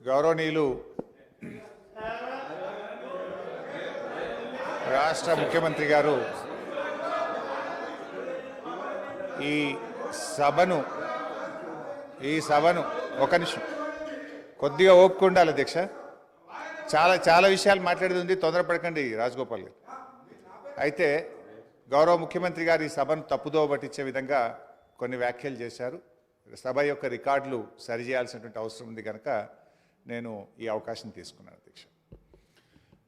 గౌరవనీయులు రాష్ట్ర ముఖ్యమంత్రి గారు ఈ సభను ఒక నిమిషం కొద్దిగా ఓపిక ఉండాలి అధ్యక్ష. చాలా విషయాలు మాట్లాడేది ఉంది, తొందరపడకండి రాజగోపాల్ గారు. అయితే గౌరవ ముఖ్యమంత్రి గారు ఈ సభను తప్పుదోవ పట్టించే విధంగా కొన్ని వ్యాఖ్యలు చేశారు. సభ యొక్క రికార్డులు సరిచేయాల్సినటువంటి అవసరం ఉంది కనుక నేను ఈ అవకాశం తీసుకున్నాను అధ్యక్ష.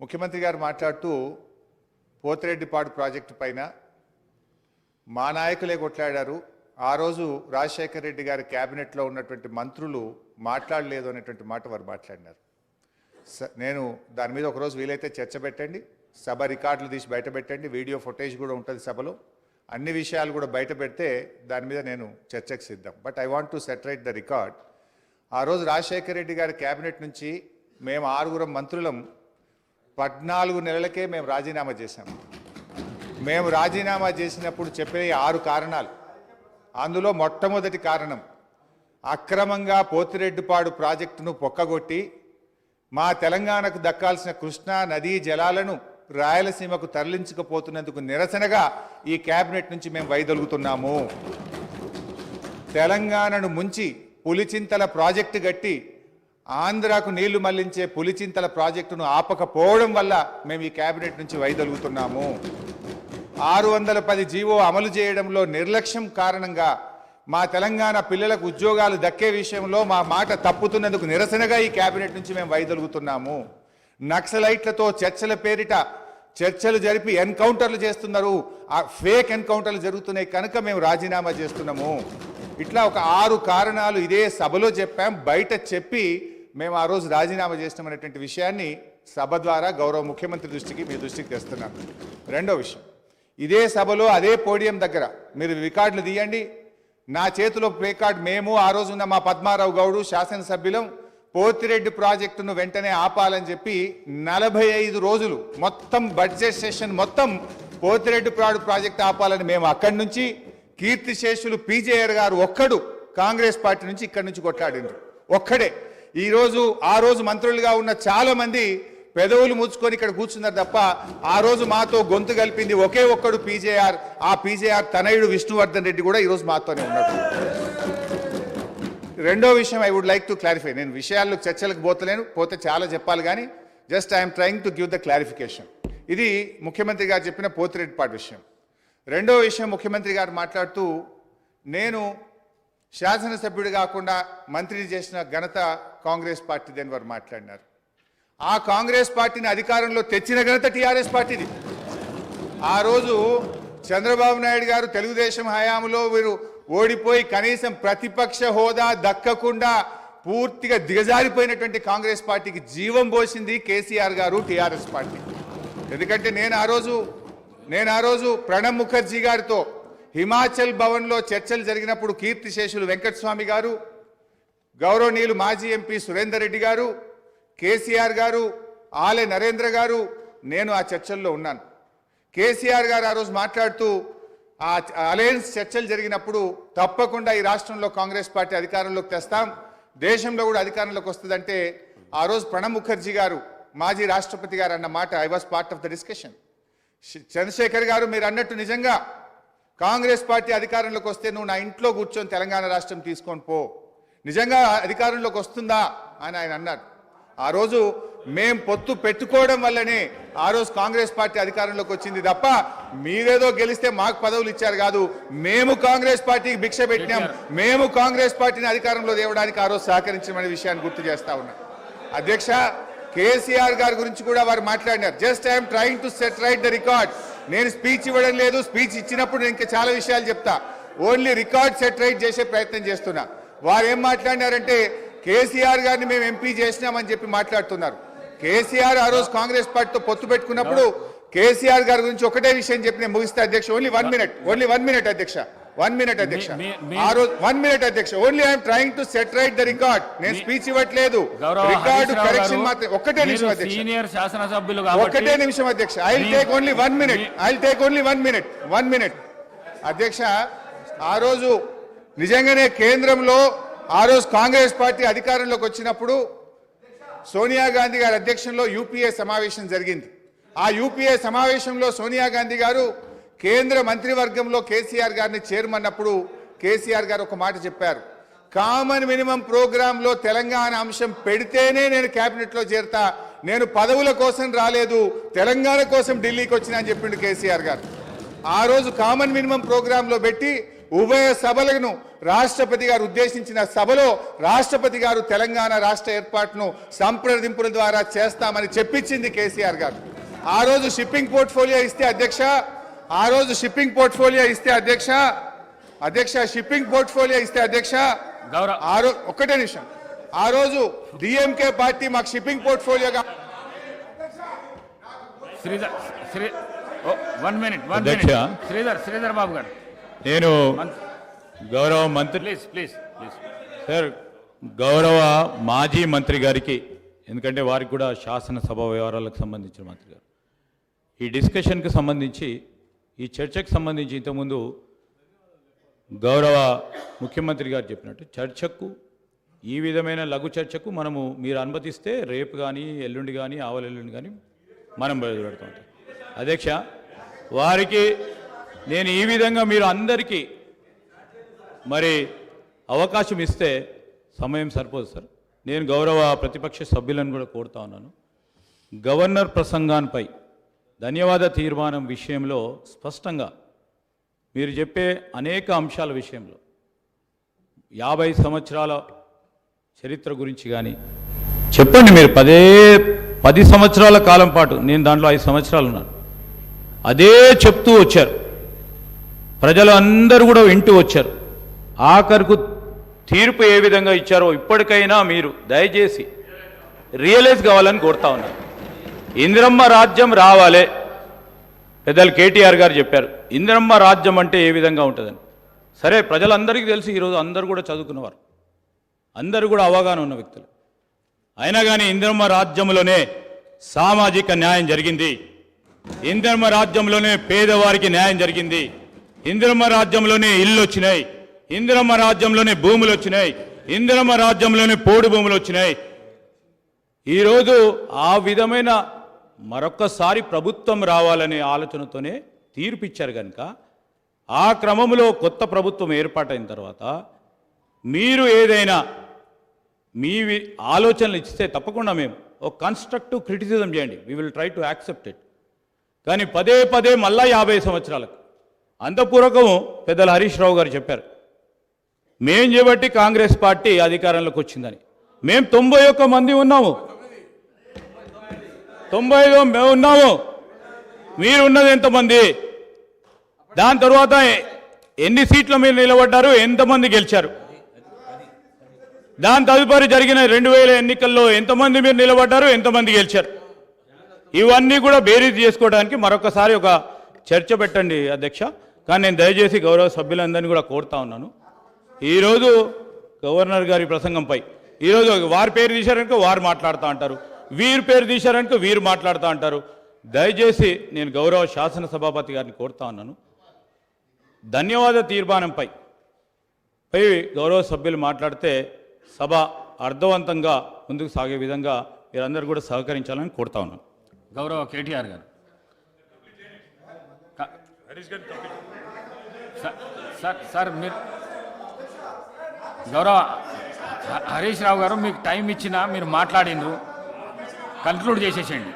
ముఖ్యమంత్రి గారు మాట్లాడుతూ పోతిరెడ్డిపాడు ప్రాజెక్టు పైన మా నాయకులే కొట్లాడారు, ఆ రోజు రాజశేఖర రెడ్డి గారి క్యాబినెట్లో ఉన్నటువంటి మంత్రులు మాట్లాడలేదు అనేటువంటి మాట వారు మాట్లాడినారు. నేను దాని మీద ఒకరోజు వీలైతే చర్చ పెట్టండి, సభ రికార్డులు తీసి బయట పెట్టండి, వీడియో ఫుటేజ్ కూడా ఉంటుంది సభలో, అన్ని విషయాలు కూడా బయట పెడితే దాని మీద నేను చర్చకు సిద్ధం. But I want to set straight the record. ఆ రోజు రాజశేఖర రెడ్డి గారి క్యాబినెట్ నుంచి మేము 6 మంత్రులం 14 నెలలకే మేము రాజీనామా చేశాము. మేము రాజీనామా చేసినప్పుడు చెప్పే 6 కారణాలు, అందులో మొట్టమొదటి కారణం అక్రమంగా పోతిరెడ్డిపాడు ప్రాజెక్టును పొక్కగొట్టి మా తెలంగాణకు దక్కాల్సిన కృష్ణా నదీ జలాలను రాయలసీమకు తరలించకపోతున్నందుకు నిరసనగా ఈ క్యాబినెట్ నుంచి మేము వైదొలుగుతున్నాము. తెలంగాణను ముంచి పులిచింతల ప్రాజెక్టు గట్టి ఆంధ్రాకు నీళ్లు మళ్లించే పులిచింతల ప్రాజెక్టును ఆపకపోవడం వల్ల మేము ఈ క్యాబినెట్ నుంచి వైదొలుగుతున్నాము. 610 జీవో అమలు చేయడంలో నిర్లక్ష్యం కారణంగా మా తెలంగాణ పిల్లలకు ఉద్యోగాలు దక్కే విషయంలో మా మాట తప్పుతున్నందుకు నిరసనగా ఈ క్యాబినెట్ నుంచి మేము వైదొలుగుతున్నాము. నక్సలైట్లతో చర్చల పేరిట చర్చలు జరిపి ఎన్కౌంటర్లు చేస్తున్నారు, ఆ ఫేక్ ఎన్కౌంటర్లు జరుగుతున్నాయి కనుక మేము రాజీనామా చేస్తున్నాము. ఇట్లా ఒక 6 కారణాలు ఇదే సభలో చెప్పాం, బయట చెప్పి మేము ఆ రోజు రాజీనామా చేస్తామనేటువంటి విషయాన్ని సభ ద్వారా గౌరవ ముఖ్యమంత్రి దృష్టికి మీ దృష్టికి తెస్తున్నాం. రెండో విషయం, ఇదే సభలో అదే పోడియం దగ్గర మీరు రికార్డులు తీయండి, నా చేతిలో ప్లే కార్డ్, మేము ఆ రోజున్న మా పద్మారావు గౌడు శాసనసభ్యులం పోతిరెడ్డి ప్రాజెక్టును వెంటనే ఆపాలని చెప్పి 45 రోజులు మొత్తం బడ్జెట్ సెషన్ మొత్తం పోతిరెడ్డిపాడు ప్రాజెక్టు ఆపాలని మేము అక్కడి నుంచి కీర్తిశేషులు పీజేఆర్ గారు ఒక్కడు కాంగ్రెస్ పార్టీ నుంచి ఇక్కడి నుంచి కొట్లాడిండ్రు ఒక్కడే. ఆ రోజు మంత్రులుగా ఉన్న చాలా మంది పెదవులు ముచ్చుకొని ఇక్కడ కూర్చున్నారు తప్ప ఆ రోజు మాతో గొంతు కలిపింది ఒకే ఒక్కడు పీజేఆర్. ఆ పీజేఆర్ తనయుడు విష్ణువర్ధన్ రెడ్డి కూడా ఈరోజు మాతోనే ఉన్నాడు. రెండో విషయం I would like to clarify. నేను విషయాల్లో చర్చలకు పోతే చాలా చెప్పాలి కానీ just I'm trying to give the clarification. ఇది ముఖ్యమంత్రి గారు చెప్పిన పోతిరెడ్డిపాడు విషయం. రెండో విషయం, ముఖ్యమంత్రి గారు మాట్లాడుతూ నేను శాసనసభ్యుడు కాకుండా మంత్రిని చేసిన ఘనత కాంగ్రెస్ పార్టీది అని వారు మాట్లాడినారు. ఆ కాంగ్రెస్ పార్టీని అధికారంలో తెచ్చిన ఘనత టీఆర్ఎస్ పార్టీది. ఆ రోజు చంద్రబాబు నాయుడు గారు తెలుగుదేశం హయాంలో వీరు ఓడిపోయి కనీసం ప్రతిపక్ష హోదా దక్కకుండా పూర్తిగా దిగజారిపోయినటువంటి కాంగ్రెస్ పార్టీకి జీవం పోసింది కేసీఆర్ గారు, టీఆర్ఎస్ పార్టీ. ఎందుకంటే నేను ఆ రోజు ప్రణబ్ ముఖర్జీ గారితో హిమాచల్ భవన్లో చర్చలు జరిగినప్పుడు కీర్తిశేషులు వెంకటస్వామి గారు, గౌరవనీయులు మాజీ ఎంపీ సురేందర్ రెడ్డి గారు, కేసీఆర్ గారు, ఆలే నరేంద్ర గారు, నేను ఆ చర్చల్లో ఉన్నాను. కేసీఆర్ గారు ఆ రోజు మాట్లాడుతూ ఆ అలయన్స్ చర్చలు జరిగినప్పుడు తప్పకుండా ఈ రాష్ట్రంలో కాంగ్రెస్ పార్టీ అధికారంలోకి తెస్తాం, దేశంలో కూడా అధికారంలోకి వస్తుందంటే ఆ రోజు ప్రణబ్ ముఖర్జీ గారు మాజీ రాష్ట్రపతి గారు అన్న మాట I was part of the discussion. Chandrashekar గారు మీరు అన్నట్టు నిజంగా కాంగ్రెస్ పార్టీ అధికారంలోకి వస్తే నువ్వు నా ఇంట్లో కూర్చొని తెలంగాణ రాష్ట్రం తీసుకొని పో, నిజంగా అధికారంలోకి వస్తుందా అని ఆయన అన్నారు. ఆ రోజు మేం పొత్తు పెట్టుకోవడం వల్లనే ఆ రోజు కాంగ్రెస్ పార్టీ అధికారంలోకి వచ్చింది తప్ప మీరేదో గెలిస్తే మాకు పదవులు ఇచ్చారు కాదు. మేము కాంగ్రెస్ పార్టీకి భిక్ష పెట్టినాం, మేము కాంగ్రెస్ పార్టీని అధికారంలో తేవడానికి ఆ రోజు సహకరించమనే విషయాన్ని గుర్తు చేస్తా ఉన్నా. అధ్యక్ష, కేసీఆర్ గారి గురించి కూడా వారు మాట్లాడినారు. Just I'm trying to set right the record. నేను స్పీచ్ ఇవ్వడం లేదు, స్పీచ్ ఇచ్చినప్పుడు నేను ఇంకా చాలా విషయాలు చెప్తా, ఓన్లీ రికార్డ్ సెట్ రైట్ చేసే ప్రయత్నం చేస్తున్నా. వారు ఏం మాట్లాడినారంటే కేసీఆర్ గారిని మేము ఎంపీ చేసినామని చెప్పి మాట్లాడుతున్నారు. కేసీఆర్ ఆ రోజు కాంగ్రెస్ పార్టీతో పొత్తు పెట్టుకున్నప్పుడు కేసీఆర్ గారి గురించి ఒకటే విషయం చెప్పి నేను ముగిస్తా అధ్యక్ష. ఓన్లీ వన్ మినిట్ అధ్యక్ష. 1 minute అధ్యక్ష. ఆ రోజు 1 minute అధ్యక్ష. Only I'm trying to set right the record. నేను స్పీచ్ ఇవ్వట్లేదు, రికార్డు కరెక్షన్ మాత్రం. ఒక్కటే నిమిషం అధ్యక్ష, సీనియర్ శాసనసభ్యులు ఒక్కటే నిమిషం అధ్యక్ష. I will take only 1 minute అధ్యక్ష. ఆ రోజు నిజంగానే కేంద్రంలో ఆ రోజు కాంగ్రెస్ పార్టీ అధికారంలోకి వచ్చినప్పుడు సోనియా గాంధీ గారి అధ్యక్షంలో యూపీఏ సమావేశం జరిగింది. ఆ యూపీఏ సమావేశంలో సోనియా గాంధీ గారు కేంద్ర మంత్రివర్గంలో కేసీఆర్ గారిని చేరమన్నప్పుడు కేసీఆర్ గారు ఒక మాట చెప్పారు, కామన్ మినిమం ప్రోగ్రాంలో తెలంగాణ అంశం పెడితేనే నేను క్యాబినెట్లో చేరతా, నేను పదవుల కోసం రాలేదు, తెలంగాణ కోసం ఢిల్లీకి వచ్చినా అని చెప్పిండు కేసీఆర్ గారు. ఆ రోజు కామన్ మినిమం ప్రోగ్రాంలో పెట్టి ఉభయ సభలను రాష్ట్రపతి గారు ఉద్దేశించిన సభలో రాష్ట్రపతి గారు తెలంగాణ రాష్ట్ర ఏర్పాటును సంప్రదింపుల ద్వారా చేస్తామని చెప్పించింది కేసీఆర్ గారు. ఆ రోజు షిప్పింగ్ పోర్ట్ఫోలియో ఇస్తే అధ్యక్ష, షిప్పింగ్ పోర్ట్ఫోలియో ఇస్తే అధ్యక్ష, ఒక్కటే నిమిషం, ఆ రోజు డిఎంకే పార్టీ మాకు షిప్పింగ్ పోర్ట్ఫోలియోగా శ్రీధర్ బాబు గారు, నేను గౌరవ మంత్రి ప్లీజ్ సార్, గౌరవ మాజీ మంత్రి గారికి, ఎందుకంటే వారికి కూడా శాసనసభ వ్యవహారాలకు సంబంధించిన మంత్రి గారు, ఈ డిస్కషన్కి సంబంధించి, ఈ చర్చకు సంబంధించి ఇంతకుముందు గౌరవ ముఖ్యమంత్రి గారు చెప్పినట్టు చర్చకు, ఈ విధమైన లఘు చర్చకు మీరు అనుమతిస్తే రేపు కానీ ఎల్లుండి కానీ ఆవలెల్లుండి కానీ మనం బయలుపెడతాం. అధ్యక్ష, వారికి నేను ఈ విధంగా మీరు అందరికీ మరి అవకాశం ఇస్తే సమయం సరిపోదు సార్. నేను గౌరవ ప్రతిపక్ష సభ్యులను కూడా కోరుతా ఉన్నాను, గవర్నర్ ప్రసంగాన్పై ధన్యవాద తీర్మానం విషయంలో స్పష్టంగా మీరు చెప్పే అనేక అంశాల విషయంలో 50 సంవత్సరాల చరిత్ర గురించి కానీ చెప్పండి. మీరు 10 సంవత్సరాల కాలం పాటు, నేను దాంట్లో 5 సంవత్సరాలు ఉన్నాను, అదే చెప్తూ వచ్చారు, ప్రజలు అందరూ కూడా వింటూ వచ్చారు. ఆఖరుకు తీర్పు ఏ విధంగా ఇచ్చారో ఇప్పటికైనా మీరు దయచేసి రియలైజ్ కావాలని కోరుతా ఉన్నారు. ఇందిరమ్మ రాజ్యం రావాలే, పెద్దలు కేటీఆర్ గారు చెప్పారు, ఇందిరమ్మ రాజ్యం అంటే ఏ విధంగా ఉంటుందని. సరే, ప్రజలందరికీ తెలిసి ఈరోజు అందరూ కూడా చదువుకున్నవారు, అందరూ కూడా అవగాహన ఉన్న వ్యక్తులు. అయినా కానీ ఇందిరమ్మ రాజ్యంలోనే సామాజిక న్యాయం జరిగింది, ఇందిరమ్మ రాజ్యంలోనే పేదవారికి న్యాయం జరిగింది, ఇందిరమ్మ రాజ్యంలోనే ఇల్లు వచ్చినాయి, ఇందిరమ్మ రాజ్యంలోనే భూములు వచ్చినాయి, ఇందిరమ్మ రాజ్యంలోనే పోడు భూములు వచ్చినాయి. ఈరోజు ఆ విధమైన మరొక్కసారి ప్రభుత్వం రావాలనే ఆలోచనతోనే తీర్పిచ్చారు కనుక, ఆ క్రమంలో కొత్త ప్రభుత్వం ఏర్పాటైన తర్వాత మీరు ఏదైనా మీ ఆలోచనలు ఇస్తే తప్పకుండా మేము ఒక కన్స్ట్రక్టివ్ క్రిటిసిజం చేయండి, we will try to accept it. కానీ పదే మళ్ళా 50 సంవత్సరాలకు అంతపూర్వకం పెద్దలు హరీష్ రావు గారు చెప్పారు, మేం చేయబట్టి కాంగ్రెస్ పార్టీ అధికారంలోకి వచ్చిందని. మేము 91 మంది ఉన్నాము, 95 మేము ఉన్నాము, మీరు ఉన్నది ఎంతమంది? దాని తర్వాత ఎన్ని సీట్లు మీరు నిలబడ్డారు, ఎంతమంది గెలిచారు? దాని తదుపరి జరిగిన 2000 ఎన్నికల్లో ఎంతమంది మీరు నిలబడ్డారు, ఎంతమంది గెలిచారు? ఇవన్నీ కూడా బేరీజ్ చేసుకోవడానికి మరొకసారి ఒక చర్చ పెట్టండి అధ్యక్ష. కానీ నేను దయచేసి గౌరవ సభ్యులందరినీ కూడా కోరుతా ఉన్నాను, ఈరోజు గవర్నర్ గారి ప్రసంగంపై ఈరోజు వారి పేరు తీశారనుకో వారు మాట్లాడుతూ అంటారు, వీరి పేరు తీశారనుకో వీరు మాట్లాడుతూ అంటారు. దయచేసి నేను గౌరవ శాసనసభాపతి గారిని కోరుతా ఉన్నాను, ధన్యవాద తీర్మానంపై గౌరవ సభ్యులు మాట్లాడితే సభ అర్థవంతంగా ముందుకు సాగే విధంగా మీరందరూ కూడా సహకరించాలని కోరుతా ఉన్నాను. గౌరవ కేటీఆర్ గారు, సార్ మీరు గౌరవ హరీష్ రావు గారు మీకు టైం ఇచ్చినా మీరు మాట్లాడినరు, కన్క్లూడ్ చేసేసేయండి.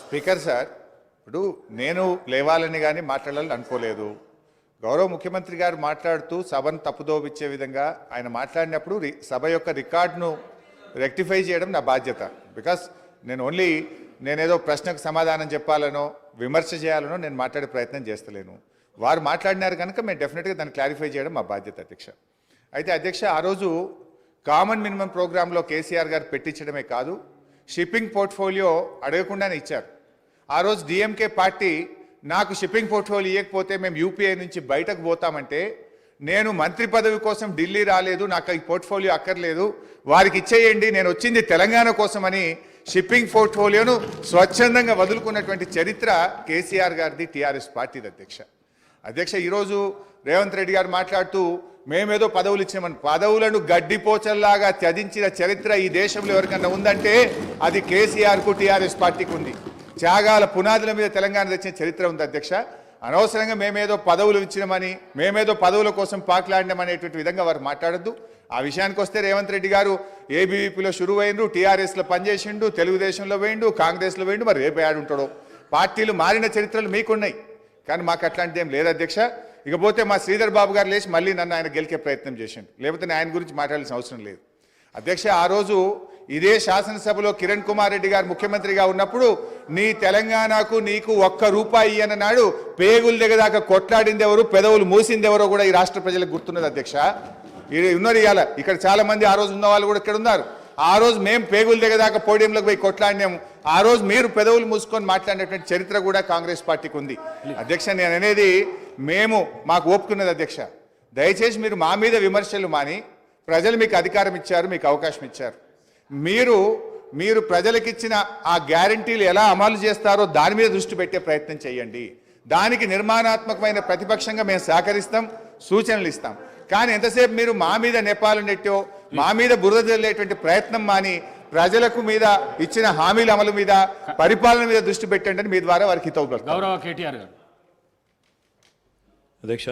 స్పీకర్ సార్, ఇప్పుడు నేను లేవాలని కానీ మాట్లాడాలని అనుకోలేదు. గౌరవ ముఖ్యమంత్రి గారు మాట్లాడుతూ సభను తప్పుదోవిచ్చే విధంగా ఆయన మాట్లాడినప్పుడు సభ యొక్క రికార్డును రెక్టిఫై చేయడం నా బాధ్యత. బికాస్ నేనేదో ప్రశ్నకు సమాధానం చెప్పాలనో విమర్శ చేయాలనో నేను మాట్లాడే ప్రయత్నం చేస్తలేను. వారు మాట్లాడినారు కనుక మేము డెఫినెట్గా దాన్ని క్లారిఫై చేయడం మా బాధ్యత అధ్యక్ష. అయితే అధ్యక్ష, ఆ రోజు కామన్ మినిమం ప్రోగ్రాంలో కేసీఆర్ గారు పెట్టించడమే కాదు, షిప్పింగ్ పోర్ట్ఫోలియో అడగకుండానే ఇచ్చారు. ఆ రోజు డిఎంకే పార్టీ నాకు షిప్పింగ్ పోర్ట్ఫోలియో ఇవ్వకపోతే మేము యూపీఐ నుంచి బయటకు పోతామంటే, నేను మంత్రి పదవి కోసం ఢిల్లీ రాలేదు, నాకు ఈ పోర్ట్ఫోలియో అక్కర్లేదు, వారికి ఇచ్చేయండి, నేను వచ్చింది తెలంగాణ కోసమని షిప్పింగ్ పోర్ట్ఫోలియోను స్వచ్ఛందంగా వదులుకున్నటువంటి చరిత్ర కేసీఆర్ గారిది, టీఆర్ఎస్ పార్టీది అధ్యక్ష. ఈరోజు రేవంత్ రెడ్డి గారు మాట్లాడుతూ మేమేదో పదవులు ఇచ్చామని. పదవులను గడ్డిపోచల్లాగా త్యజించిన చరిత్ర ఈ దేశంలో ఎవరికన్నా ఉందంటే అది కేసీఆర్కు టీఆర్ఎస్ పార్టీకి ఉంది. త్యాగాల పునాదుల మీద తెలంగాణ తెచ్చిన చరిత్ర ఉంది అధ్యక్ష. అనవసరంగా మేమేదో పదవులు ఇచ్చినామని, మేమేదో పదవుల కోసం పాకులాడినామనేటువంటి విధంగా వారు మాట్లాడద్దు. ఆ విషయానికి వస్తే రేవంత్ రెడ్డి గారు ఏబీవీపీలో షురువు అయిండు, టీఆర్ఎస్లో పనిచేసిండు, తెలుగుదేశంలో వేయండు, కాంగ్రెస్లో వేయండు, మరి రేపు ఉంటాడో. పార్టీలు మారిన చరిత్రలు మీకున్నాయి, కానీ మాకు అట్లాంటిది ఏం లేదు అధ్యక్ష. ఇకపోతే మా శ్రీధర్ బాబు గారు లేచి మళ్ళీ నన్ను ఆయన గెలికే ప్రయత్నం చేసిండు, లేకపోతే నేను ఆయన గురించి మాట్లాడాల్సిన అవసరం లేదు అధ్యక్ష. ఆ రోజు ఇదే శాసనసభలో కిరణ్ కుమార్ రెడ్డి గారు ముఖ్యమంత్రిగా ఉన్నప్పుడు నీ తెలంగాణకు నీకు ₹1 అన్నాడు. పేగులు దిగదాకా కొట్లాడింది ఎవరు, పెదవులు మూసింది ఎవరో కూడా ఈ రాష్ట్ర ప్రజలకు గుర్తున్నది అధ్యక్ష. ఉన్నారు ఇవాళ ఇక్కడ చాలా మంది, ఆ రోజు ఉన్న వాళ్ళు కూడా ఇక్కడ ఉన్నారు. ఆ రోజు మేము పేగులు దిగదాకా పోడియంలోకి పోయి కొట్లాడినాము, ఆ రోజు మీరు పెదవులు మూసుకొని మాట్లాడినటువంటి చరిత్ర కూడా కాంగ్రెస్ పార్టీకి ఉంది అధ్యక్ష. నేను అనేది మాకు ఒప్పుకున్నది అధ్యక్ష. దయచేసి మీరు మా మీద విమర్శలు మాని, ప్రజలు మీకు అధికారం ఇచ్చారు, మీకు అవకాశం ఇచ్చారు, మీరు ప్రజలకిచ్చిన ఆ గ్యారంటీలు ఎలా అమలు చేస్తారో దాని మీద దృష్టి పెట్టే ప్రయత్నం చేయండి. దానికి నిర్మాణాత్మకమైన ప్రతిపక్షంగా మేము సహకరిస్తాం, సూచనలు ఇస్తాం. కానీ ఎంతసేపు మీరు మా మీద నెపాలు నెట్టో, మా మీద బురద జల్లేటువంటి ప్రయత్నం మాని ప్రజలకు మీద ఇచ్చిన హామీల అమలు మీద, పరిపాలన మీద దృష్టి పెట్టండి అని మీ ద్వారా వారికి హితవు పలుకుతాం. గౌరవ కేటీఆర్ గారు. అధ్యక్ష,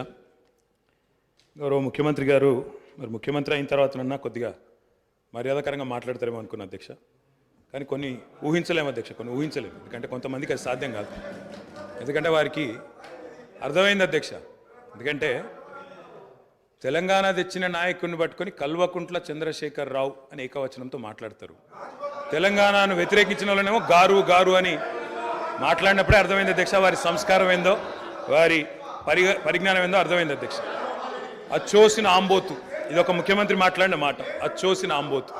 గౌరవ ముఖ్యమంత్రి గారు మరి ముఖ్యమంత్రి అయిన తర్వాతనన్నా కొద్దిగా మర్యాదకరంగా మాట్లాడతారేమో అనుకున్నా అధ్యక్ష. కానీ కొన్ని ఊహించలేము అధ్యక్ష, కొన్ని ఊహించలేము. ఎందుకంటే కొంతమందికి అది సాధ్యం కాదు. ఎందుకంటే వారికి అర్థమైంది అధ్యక్ష. ఎందుకంటే తెలంగాణ తెచ్చిన నాయకుడిని పట్టుకొని కల్వకుంట్ల చంద్రశేఖర్ రావు అని ఏకవచనంతో మాట్లాడతారు. తెలంగాణను వ్యతిరేకించిన వాళ్ళనేమో గారు గారు అని మాట్లాడినప్పుడే అర్థమైంది అధ్యక్ష వారి సంస్కారం ఏందో, వారి పరిజ్ఞానం ఏందో అర్థమైంది అధ్యక్ష. అచ్చోసిన ఆంబోతు, ఇది ఒక ముఖ్యమంత్రి మాట్లాడిన మాట, అచ్చోసిన ఆంబోతు.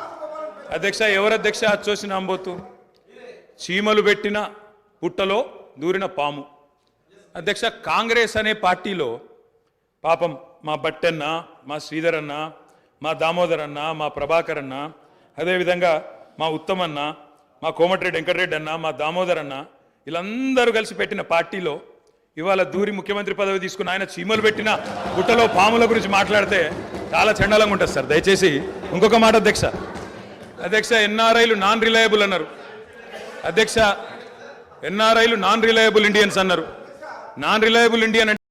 అధ్యక్ష, ఎవరు అధ్యక్ష అచ్చోసిన ఆంబోతు? చీమలు పెట్టిన పుట్టలో దూరిన పాము. అధ్యక్ష, కాంగ్రెస్ అనే పార్టీలో పాపం మా బట్టన్న, మా శ్రీధర్ అన్న, మా దామోదర్ అన్న, మా ప్రభాకర్ అన్న, అదేవిధంగా మా ఉత్తమన్న, మా కోమటిరెడ్డి వెంకటరెడ్డి అన్న, మా దామోదర్ అన్న, వీళ్ళందరూ కలిసి పెట్టిన పార్టీలో ఇవాళ దూరి ముఖ్యమంత్రి పదవి తీసుకుని ఆయన చీమలు పెట్టిన గుట్టలో పాముల గురించి మాట్లాడితే చాలా చండాలంగా ఉంటుంది సార్. దయచేసి ఇంకొక మాట అధ్యక్ష, ఎన్ఆర్ఐలు నాన్ రిలయబుల్ అన్నారు అధ్యక్ష. ఎన్ఆర్ఐలు నాన్ రిలయబుల్ ఇండియన్స్ అన్నారు. Non reliable Indian